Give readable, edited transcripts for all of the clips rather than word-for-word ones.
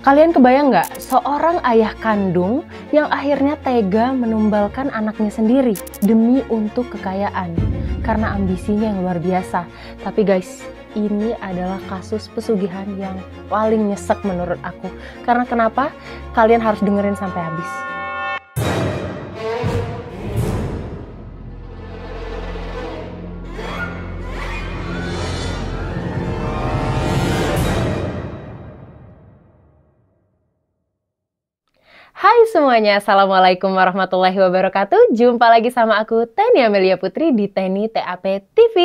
Kalian kebayang nggak seorang ayah kandung yang akhirnya tega menumbalkan anaknya sendiri demi untuk kekayaan karena ambisinya yang luar biasa. Tapi guys, ini adalah kasus pesugihan yang paling nyesek menurut aku. Karena kenapa? Kalian harus dengerin sampai habis. Hai semuanya, Assalamualaikum warahmatullahi wabarakatuh. Jumpa lagi sama aku, Teni Amelia Putri di Teni TAP TV.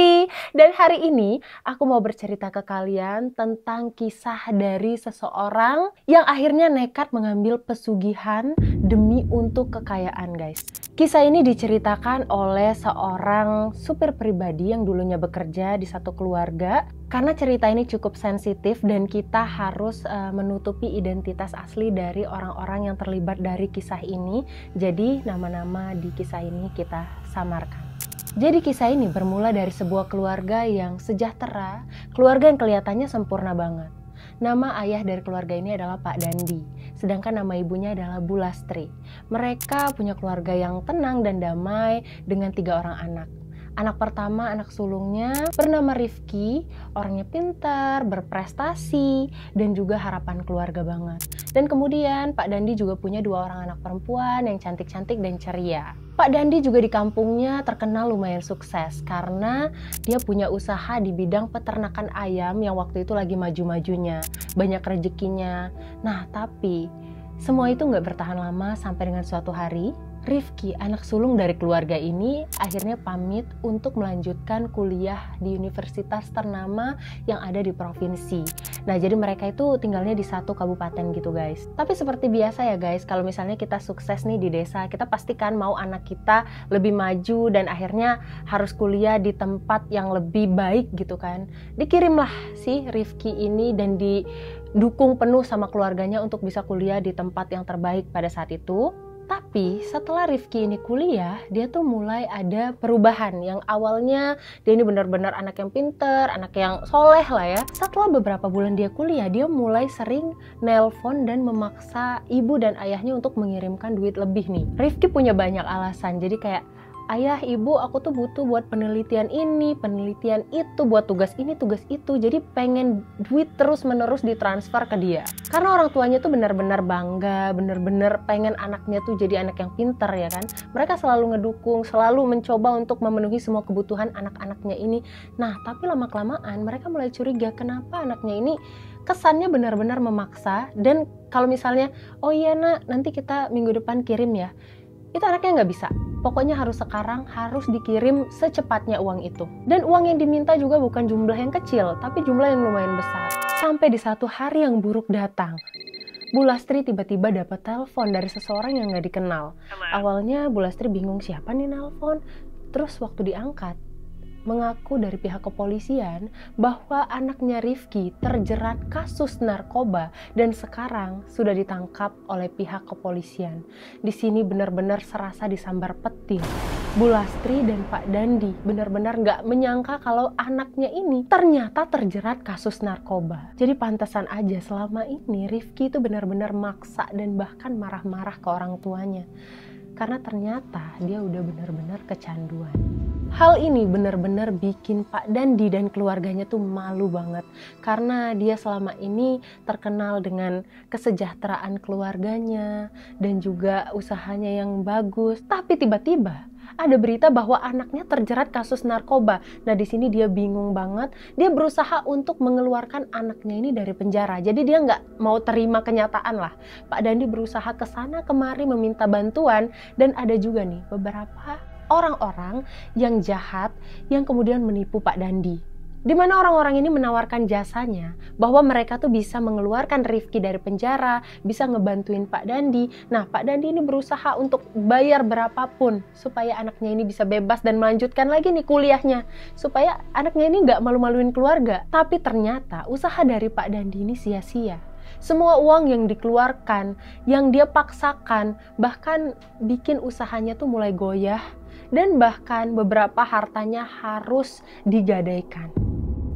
Dan hari ini aku mau bercerita ke kalian tentang kisah dari seseorang yang akhirnya nekat mengambil pesugihan demi untuk kekayaan, guys. Kisah ini diceritakan oleh seorang supir pribadi yang dulunya bekerja di satu keluarga. Karena cerita ini cukup sensitif dan kita harus menutupi identitas asli dari orang-orang yang terlibat dari kisah ini. Jadi nama-nama di kisah ini kita samarkan. Jadi kisah ini bermula dari sebuah keluarga yang sejahtera, keluarga yang kelihatannya sempurna banget. Nama ayah dari keluarga ini adalah Pak Dandi, sedangkan nama ibunya adalah Bu Lastri. Mereka punya keluarga yang tenang dan damai dengan 3 orang anak. Anak pertama, anak sulungnya bernama Rifki, orangnya pintar, berprestasi, dan juga harapan keluarga banget. Dan kemudian Pak Dandi juga punya 2 orang anak perempuan yang cantik-cantik dan ceria. Pak Dandi juga di kampungnya terkenal lumayan sukses karena dia punya usaha di bidang peternakan ayam yang waktu itu lagi maju-majunya, banyak rezekinya. Nah, tapi semua itu nggak bertahan lama sampai dengan suatu hari, Rifki, anak sulung dari keluarga ini, akhirnya pamit untuk melanjutkan kuliah di universitas ternama yang ada di provinsi. Nah, jadi mereka itu tinggalnya di satu kabupaten gitu guys. Tapi seperti biasa ya guys, kalau misalnya kita sukses nih di desa, kita pastikan mau anak kita lebih maju dan akhirnya harus kuliah di tempat yang lebih baik gitu kan. Dikirimlah si Rifki ini dan didukung penuh sama keluarganya untuk bisa kuliah di tempat yang terbaik pada saat itu. Tapi setelah Rifki ini kuliah, dia tuh mulai ada perubahan yang awalnya dia ini benar-benar anak yang pinter, anak yang soleh lah ya. Setelah beberapa bulan dia kuliah, dia mulai sering nelpon dan memaksa ibu dan ayahnya untuk mengirimkan duit lebih nih. Rifki punya banyak alasan, jadi kayak, ayah, ibu, aku tuh butuh buat penelitian ini, penelitian itu, buat tugas ini, tugas itu. Jadi pengen duit terus-menerus ditransfer ke dia. Karena orang tuanya tuh benar-benar bangga, benar-benar pengen anaknya tuh jadi anak yang pinter ya kan. Mereka selalu ngedukung, selalu mencoba untuk memenuhi semua kebutuhan anak-anaknya ini. Nah, tapi lama-kelamaan mereka mulai curiga kenapa anaknya ini kesannya benar-benar memaksa. Dan kalau misalnya, oh iya nak, nanti kita minggu depan kirim ya. Itu anaknya nggak bisa. Pokoknya harus sekarang, harus dikirim secepatnya uang itu. Dan uang yang diminta juga bukan jumlah yang kecil, tapi jumlah yang lumayan besar. Sampai di satu hari yang buruk datang, Bu Lastri tiba-tiba dapat telepon dari seseorang yang nggak dikenal. Awalnya Bu Lastri bingung siapa nih nelpon. Terus waktu diangkat, mengaku dari pihak kepolisian bahwa anaknya Rifki terjerat kasus narkoba dan sekarang sudah ditangkap oleh pihak kepolisian. Di sini benar-benar serasa disambar petir. Bu Lastri dan Pak Dandi benar-benar nggak menyangka kalau anaknya ini ternyata terjerat kasus narkoba. Jadi pantesan aja selama ini Rifki itu benar-benar maksa dan bahkan marah-marah ke orang tuanya. Karena ternyata dia udah benar-benar kecanduan. Hal ini benar-benar bikin Pak Dandi dan keluarganya tuh malu banget. Karena dia selama ini terkenal dengan kesejahteraan keluarganya dan juga usahanya yang bagus. Tapi tiba-tiba ada berita bahwa anaknya terjerat kasus narkoba. Nah, di sini dia bingung banget. Dia berusaha untuk mengeluarkan anaknya ini dari penjara. Jadi dia nggak mau terima kenyataan lah. Pak Dandi berusaha ke sana kemari meminta bantuan. Dan ada juga nih beberapa orang-orang yang jahat yang kemudian menipu Pak Dandi. Di mana orang-orang ini menawarkan jasanya bahwa mereka tuh bisa mengeluarkan Rifki dari penjara, bisa ngebantuin Pak Dandi. Nah, Pak Dandi ini berusaha untuk bayar berapapun supaya anaknya ini bisa bebas dan melanjutkan lagi nih kuliahnya. Supaya anaknya ini nggak malu-maluin keluarga. Tapi ternyata usaha dari Pak Dandi ini sia-sia. Semua uang yang dikeluarkan, yang dia paksakan, bahkan bikin usahanya tuh mulai goyah. Dan bahkan beberapa hartanya harus digadaikan.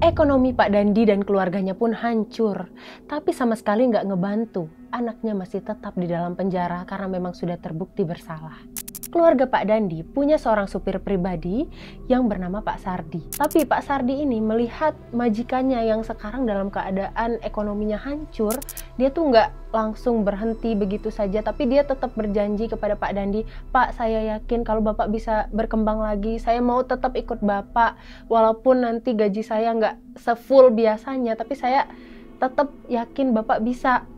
Ekonomi Pak Dandi dan keluarganya pun hancur, tapi sama sekali nggak ngebantu. Anaknya masih tetap di dalam penjara karena memang sudah terbukti bersalah. Keluarga Pak Dandi punya seorang supir pribadi yang bernama Pak Sardi. Tapi Pak Sardi ini melihat majikannya yang sekarang dalam keadaan ekonominya hancur, dia tuh nggak langsung berhenti begitu saja, tapi dia tetap berjanji kepada Pak Dandi, "Pak, saya yakin kalau Bapak bisa berkembang lagi, saya mau tetap ikut Bapak, walaupun nanti gaji saya nggak sefull biasanya, tapi saya tetap yakin Bapak bisa."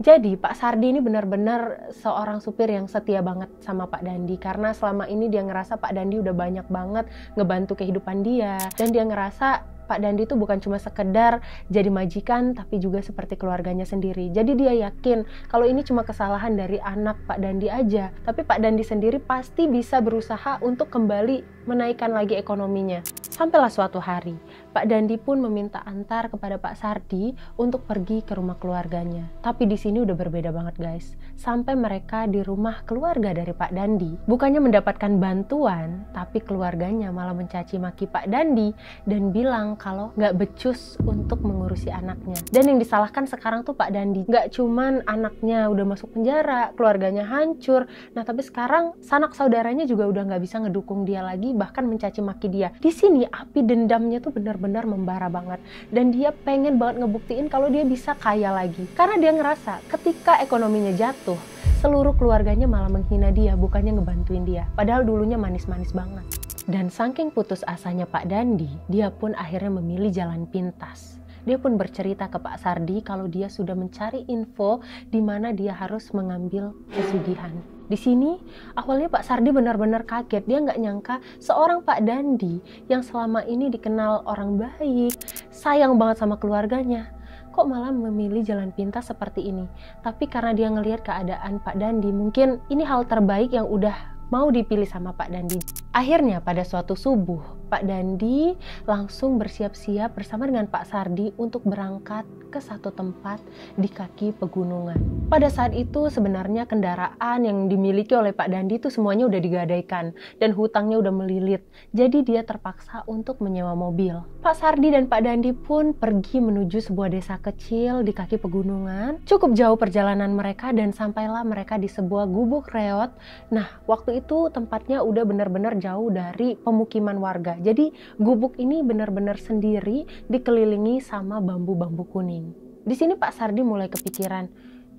Jadi Pak Sardi ini benar-benar seorang supir yang setia banget sama Pak Dandi, karena selama ini dia ngerasa Pak Dandi udah banyak banget ngebantu kehidupan dia, dan dia ngerasa Pak Dandi itu bukan cuma sekedar jadi majikan, tapi juga seperti keluarganya sendiri. Jadi dia yakin kalau ini cuma kesalahan dari anak Pak Dandi aja, tapi Pak Dandi sendiri pasti bisa berusaha untuk kembali menaikkan lagi ekonominya. Sampailah suatu hari, Pak Dandi pun meminta antar kepada Pak Sardi untuk pergi ke rumah keluarganya. Tapi di sini udah berbeda banget guys. Sampai mereka di rumah keluarga dari Pak Dandi, bukannya mendapatkan bantuan, tapi keluarganya malah mencaci maki Pak Dandi dan bilang kalau nggak becus untuk mengurusi anaknya. Dan yang disalahkan sekarang tuh Pak Dandi, nggak cuman anaknya udah masuk penjara, keluarganya hancur, nah tapi sekarang sanak saudaranya juga udah nggak bisa ngedukung dia lagi, bahkan mencaci maki dia. Di sini api dendamnya tuh benar-benar membara banget, dan dia pengen banget ngebuktiin kalau dia bisa kaya lagi, karena dia ngerasa ketika ekonominya jatuh, seluruh keluarganya malah menghina dia, bukannya ngebantuin dia, padahal dulunya manis-manis banget. Dan saking putus asanya Pak Dandi, dia pun akhirnya memilih jalan pintas. Dia pun bercerita ke Pak Sardi kalau dia sudah mencari info di mana dia harus mengambil pesugihan. Di sini awalnya Pak Sardi benar-benar kaget. Dia nggak nyangka seorang Pak Dandi yang selama ini dikenal orang baik, sayang banget sama keluarganya, kok malah memilih jalan pintas seperti ini. Tapi karena dia ngelihat keadaan Pak Dandi, mungkin ini hal terbaik yang udah mau dipilih sama Pak Dandi. Akhirnya pada suatu subuh, Pak Dandi langsung bersiap-siap bersama dengan Pak Sardi untuk berangkat ke satu tempat di kaki pegunungan. Pada saat itu sebenarnya kendaraan yang dimiliki oleh Pak Dandi itu semuanya udah digadaikan dan hutangnya udah melilit. Jadi dia terpaksa untuk menyewa mobil. Pak Sardi dan Pak Dandi pun pergi menuju sebuah desa kecil di kaki pegunungan. Cukup jauh perjalanan mereka dan sampailah mereka di sebuah gubuk reot. Nah, waktu itu tempatnya udah benar-benar jauh dari pemukiman warga. Jadi gubuk ini benar-benar sendiri dikelilingi sama bambu-bambu kuning. Di sini Pak Sardi mulai kepikiran,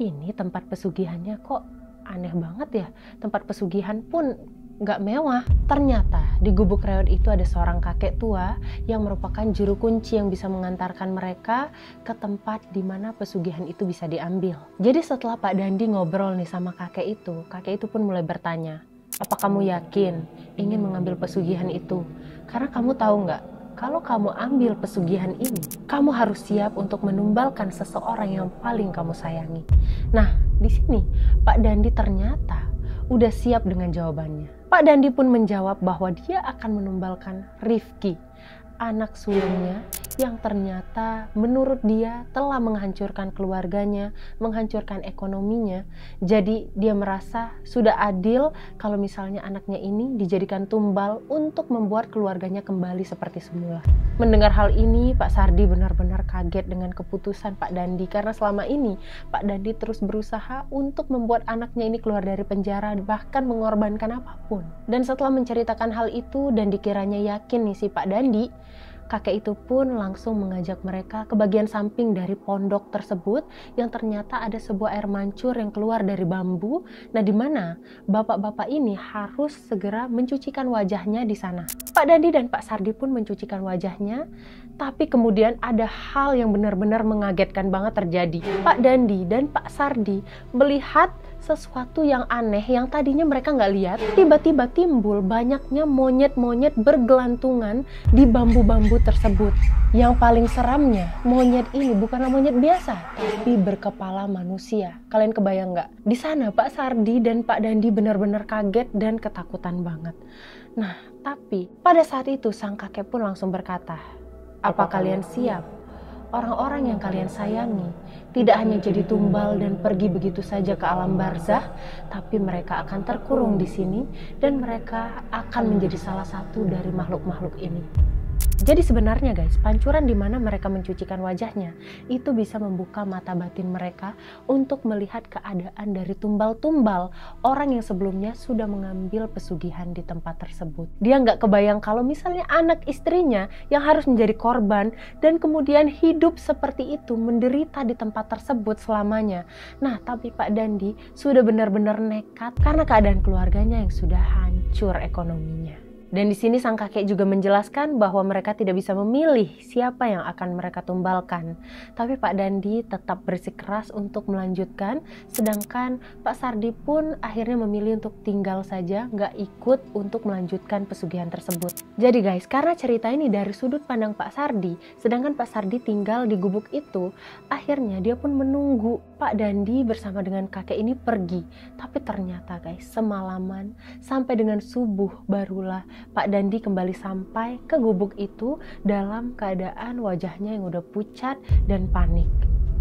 ini tempat pesugihannya kok aneh banget ya. Tempat pesugihan pun nggak mewah. Ternyata di gubuk reot itu ada seorang kakek tua yang merupakan juru kunci yang bisa mengantarkan mereka ke tempat di mana pesugihan itu bisa diambil. Jadi setelah Pak Dandi ngobrol nih sama kakek itu pun mulai bertanya, "Apa kamu yakin ingin mengambil pesugihan itu? Karena kamu tahu nggak, kalau kamu ambil pesugihan ini, kamu harus siap untuk menumbalkan seseorang yang paling kamu sayangi." Nah, di sini Pak Dandi ternyata udah siap dengan jawabannya. Pak Dandi pun menjawab bahwa dia akan menumbalkan Rifki, anak sulungnya yang ternyata menurut dia telah menghancurkan keluarganya, menghancurkan ekonominya. Jadi dia merasa sudah adil kalau misalnya anaknya ini dijadikan tumbal untuk membuat keluarganya kembali seperti semula. Mendengar hal ini, Pak Sardi benar-benar kaget dengan keputusan Pak Dandi, karena selama ini Pak Dandi terus berusaha untuk membuat anaknya ini keluar dari penjara, bahkan mengorbankan apapun. Dan setelah menceritakan hal itu dan dikiranya yakin nih si Pak Dandi, kakek itu pun langsung mengajak mereka ke bagian samping dari pondok tersebut yang ternyata ada sebuah air mancur yang keluar dari bambu. Nah, di mana bapak-bapak ini harus segera mencucikan wajahnya di sana. Pak Dandi dan Pak Sardi pun mencucikan wajahnya, tapi kemudian ada hal yang benar-benar mengagetkan banget terjadi. Pak Dandi dan Pak Sardi melihat sesuatu yang aneh yang tadinya mereka nggak lihat. Tiba-tiba timbul banyaknya monyet-monyet bergelantungan di bambu-bambu tersebut. Yang paling seramnya, monyet ini bukanlah monyet biasa, tapi berkepala manusia. Kalian kebayang nggak? Di sana Pak Sardi dan Pak Dandi benar-benar kaget dan ketakutan banget. Nah, tapi pada saat itu sang kakek pun langsung berkata, "Apa kalian siap? Orang-orang yang kalian sayangi tidak hanya jadi tumbal dan pergi begitu saja ke alam barzah, tapi mereka akan terkurung di sini dan mereka akan menjadi salah satu dari makhluk-makhluk ini." Jadi sebenarnya guys, pancuran di mana mereka mencucikan wajahnya itu bisa membuka mata batin mereka untuk melihat keadaan dari tumbal-tumbal orang yang sebelumnya sudah mengambil pesugihan di tempat tersebut. Dia nggak kebayang kalau misalnya anak istrinya yang harus menjadi korban dan kemudian hidup seperti itu, menderita di tempat tersebut selamanya. Nah, tapi Pak Dandi sudah benar-benar nekat karena keadaan keluarganya yang sudah hancur ekonominya. Dan di sini sang kakek juga menjelaskan bahwa mereka tidak bisa memilih siapa yang akan mereka tumbalkan. Tapi Pak Dandi tetap bersikeras untuk melanjutkan, sedangkan Pak Sardi pun akhirnya memilih untuk tinggal saja, nggak ikut untuk melanjutkan pesugihan tersebut. Jadi guys, karena cerita ini dari sudut pandang Pak Sardi, sedangkan Pak Sardi tinggal di gubuk itu, akhirnya dia pun menunggu Pak Dandi bersama dengan kakek ini pergi. Tapi ternyata guys, semalaman sampai dengan subuh barulah Pak Dandi kembali sampai ke gubuk itu dalam keadaan wajahnya yang udah pucat dan panik.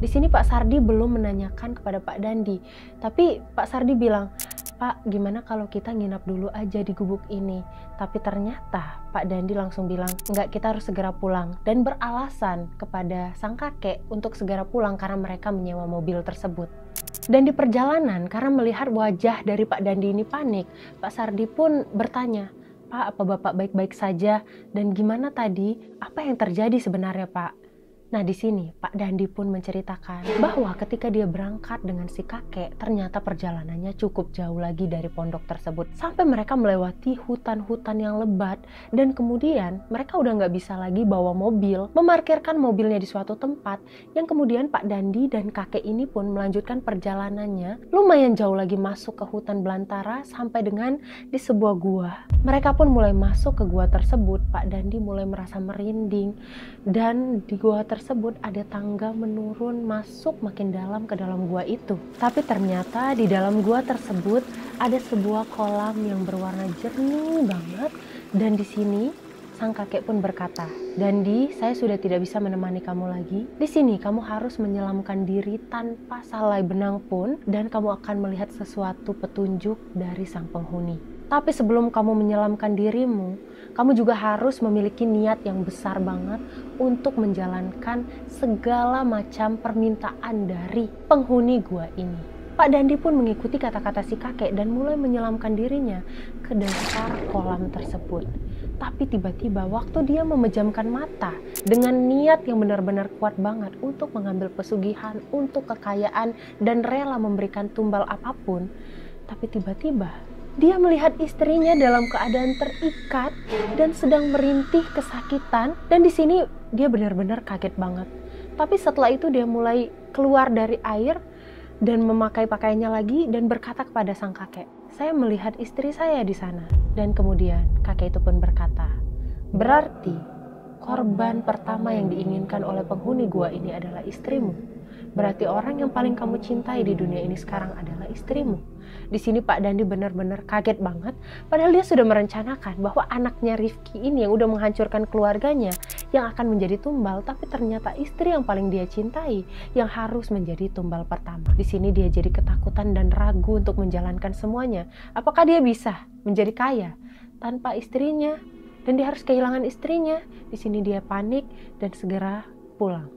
Di sini Pak Sardi belum menanyakan kepada Pak Dandi, tapi Pak Sardi bilang, "Pak, gimana kalau kita nginap dulu aja di gubuk ini?" Tapi ternyata Pak Dandi langsung bilang, "Enggak, kita harus segera pulang." Dan beralasan kepada sang kakek untuk segera pulang karena mereka menyewa mobil tersebut. Dan di perjalanan, karena melihat wajah dari Pak Dandi ini panik, Pak Sardi pun bertanya, "Pak, apa Bapak baik-baik saja? Dan gimana tadi? Apa yang terjadi sebenarnya, Pak?" Nah, di sini Pak Dandi pun menceritakan bahwa ketika dia berangkat dengan si kakek, ternyata perjalanannya cukup jauh lagi dari pondok tersebut. Sampai mereka melewati hutan-hutan yang lebat, dan kemudian mereka udah nggak bisa lagi bawa mobil, memarkirkan mobilnya di suatu tempat, yang kemudian Pak Dandi dan kakek ini pun melanjutkan perjalanannya lumayan jauh lagi masuk ke hutan belantara sampai dengan di sebuah gua. Mereka pun mulai masuk ke gua tersebut. Pak Dandi mulai merasa merinding, dan di gua tersebut ada tangga menurun masuk makin dalam ke dalam gua itu. Tapi ternyata di dalam gua tersebut ada sebuah kolam yang berwarna jernih banget, dan di sini sang kakek pun berkata, "Dandi, saya sudah tidak bisa menemani kamu lagi. Di sini kamu harus menyelamkan diri tanpa salai benang pun, dan kamu akan melihat sesuatu petunjuk dari sang penghuni. Tapi sebelum kamu menyelamkan dirimu, kamu juga harus memiliki niat yang besar banget untuk menjalankan segala macam permintaan dari penghuni gua ini." Pak Dandi pun mengikuti kata-kata si kakek dan mulai menyelamkan dirinya ke dasar kolam tersebut. Tapi tiba-tiba waktu dia memejamkan mata dengan niat yang benar-benar kuat banget untuk mengambil pesugihan, untuk kekayaan, dan rela memberikan tumbal apapun, tapi tiba-tiba dia melihat istrinya dalam keadaan terikat dan sedang merintih kesakitan, dan di sini dia benar-benar kaget banget. Tapi setelah itu dia mulai keluar dari air dan memakai pakaiannya lagi dan berkata kepada sang kakek, "Saya melihat istri saya di sana." Dan kemudian kakek itu pun berkata, "Berarti korban pertama yang diinginkan oleh penghuni gua ini adalah istrimu. Berarti orang yang paling kamu cintai di dunia ini sekarang adalah istrimu." Di sini Pak Dandi benar-benar kaget banget, padahal dia sudah merencanakan bahwa anaknya Rifki ini yang udah menghancurkan keluarganya yang akan menjadi tumbal, tapi ternyata istri yang paling dia cintai yang harus menjadi tumbal pertama. Di sini dia jadi ketakutan dan ragu untuk menjalankan semuanya. Apakah dia bisa menjadi kaya tanpa istrinya? Dan dia harus kehilangan istrinya. Di sini dia panik dan segera pulang.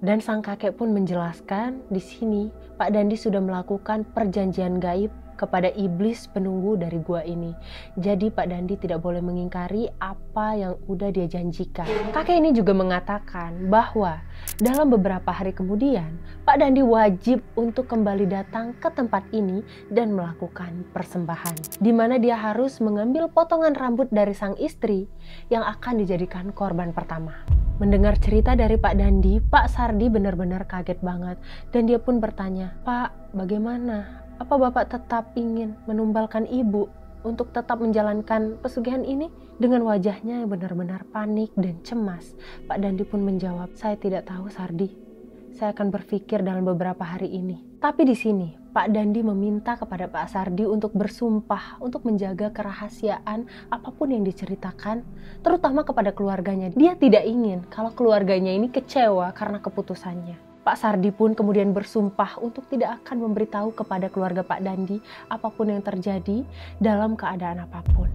Dan sang kakek pun menjelaskan di sini Pak Dandi sudah melakukan perjanjian gaib kepada iblis penunggu dari gua ini. Jadi Pak Dandi tidak boleh mengingkari apa yang udah dia janjikan. Kakek ini juga mengatakan bahwa dalam beberapa hari kemudian Pak Dandi wajib untuk kembali datang ke tempat ini dan melakukan persembahan, di mana dia harus mengambil potongan rambut dari sang istri yang akan dijadikan korban pertama. Mendengar cerita dari Pak Dandi, Pak Sardi benar-benar kaget banget, dan dia pun bertanya, "Pak, bagaimana? Apa Bapak tetap ingin menumbalkan ibu untuk tetap menjalankan pesugihan ini?" Dengan wajahnya yang benar-benar panik dan cemas, Pak Dandi pun menjawab, "Saya tidak tahu, Sardi. Saya akan berpikir dalam beberapa hari ini." Tapi di sini Pak Dandi meminta kepada Pak Sardi untuk bersumpah untuk menjaga kerahasiaan apapun yang diceritakan, terutama kepada keluarganya. Dia tidak ingin kalau keluarganya ini kecewa karena keputusannya. Pak Sardi pun kemudian bersumpah untuk tidak akan memberitahu kepada keluarga Pak Dandi apapun yang terjadi dalam keadaan apapun.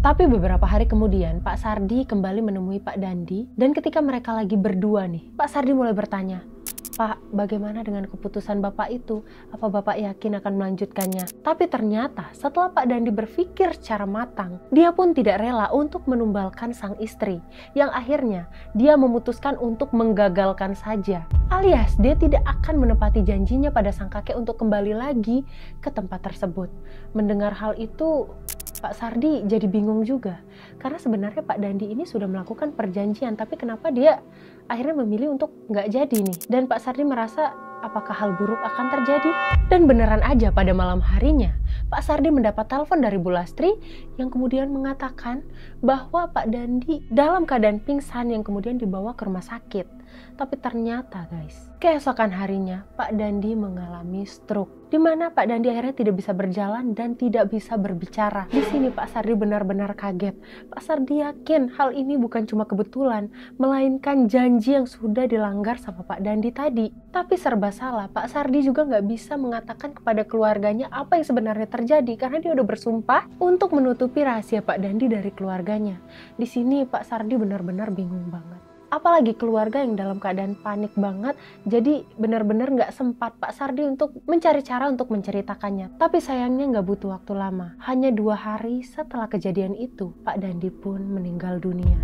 Tapi beberapa hari kemudian, Pak Sardi kembali menemui Pak Dandi, dan ketika mereka lagi berdua nih, Pak Sardi mulai bertanya, "Pak, bagaimana dengan keputusan Bapak itu? Apa Bapak yakin akan melanjutkannya?" Tapi ternyata setelah Pak Dandi berpikir secara matang, dia pun tidak rela untuk menumbalkan sang istri, yang akhirnya dia memutuskan untuk menggagalkan saja. Alias dia tidak akan menepati janjinya pada sang kakek untuk kembali lagi ke tempat tersebut. Mendengar hal itu, Pak Sardi jadi bingung juga, karena sebenarnya Pak Dandi ini sudah melakukan perjanjian, tapi kenapa dia akhirnya memilih untuk nggak jadi nih. Dan Pak Sardi merasa apakah hal buruk akan terjadi? Dan beneran aja pada malam harinya, Pak Sardi mendapat telepon dari Bu Lastri yang kemudian mengatakan bahwa Pak Dandi dalam keadaan pingsan yang kemudian dibawa ke rumah sakit. Tapi ternyata guys, keesokan harinya Pak Dandi mengalami stroke, di mana Pak Dandi akhirnya tidak bisa berjalan dan tidak bisa berbicara. Di sini Pak Sardi benar-benar kaget. Pak Sardi yakin hal ini bukan cuma kebetulan, melainkan janji yang sudah dilanggar sama Pak Dandi tadi. Tapi serba salah, Pak Sardi juga nggak bisa mengatakan kepada keluarganya apa yang sebenarnya terjadi, karena dia udah bersumpah untuk menutupi rahasia Pak Dandi dari keluarganya. Di sini Pak Sardi benar-benar bingung banget. Apalagi keluarga yang dalam keadaan panik banget, jadi benar-benar nggak sempat Pak Sardi untuk mencari cara untuk menceritakannya. Tapi sayangnya nggak butuh waktu lama. Hanya 2 hari setelah kejadian itu, Pak Dandi pun meninggal dunia.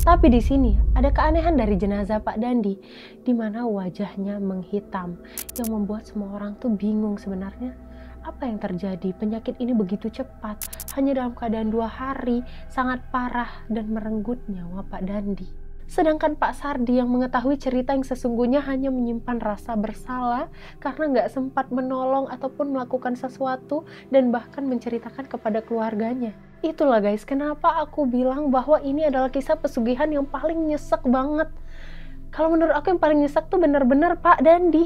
Tapi di sini ada keanehan dari jenazah Pak Dandi, di mana wajahnya menghitam, yang membuat semua orang tuh bingung sebenarnya. Apa yang terjadi? Penyakit ini begitu cepat, hanya dalam keadaan 2 hari, sangat parah dan merenggut nyawa Pak Dandi. Sedangkan Pak Sardi yang mengetahui cerita yang sesungguhnya hanya menyimpan rasa bersalah karena nggak sempat menolong ataupun melakukan sesuatu dan bahkan menceritakan kepada keluarganya. Itulah guys, kenapa aku bilang bahwa ini adalah kisah pesugihan yang paling nyesek banget. Kalau menurut aku yang paling nyesek tuh benar-benar Pak Dandi.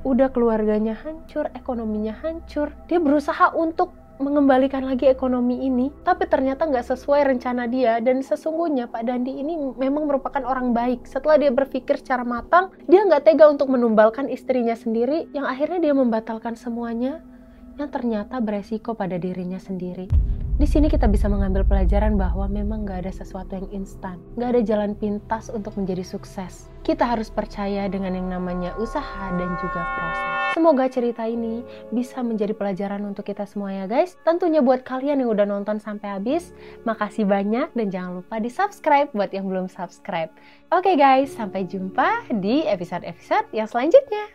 Udah keluarganya hancur, ekonominya hancur. Dia berusaha untuk mengembalikan lagi ekonomi ini, tapi ternyata nggak sesuai rencana dia. Dan sesungguhnya Pak Dandi ini memang merupakan orang baik. Setelah dia berpikir secara matang, dia nggak tega untuk menumbalkan istrinya sendiri, yang akhirnya dia membatalkan semuanya, yang ternyata beresiko pada dirinya sendiri. Di sini kita bisa mengambil pelajaran bahwa memang nggak ada sesuatu yang instan, nggak ada jalan pintas untuk menjadi sukses. Kita harus percaya dengan yang namanya usaha dan juga proses. Semoga cerita ini bisa menjadi pelajaran untuk kita semua ya guys. Tentunya buat kalian yang udah nonton sampai habis, makasih banyak dan jangan lupa di subscribe buat yang belum subscribe. Oke guys, sampai jumpa di episode-episode yang selanjutnya.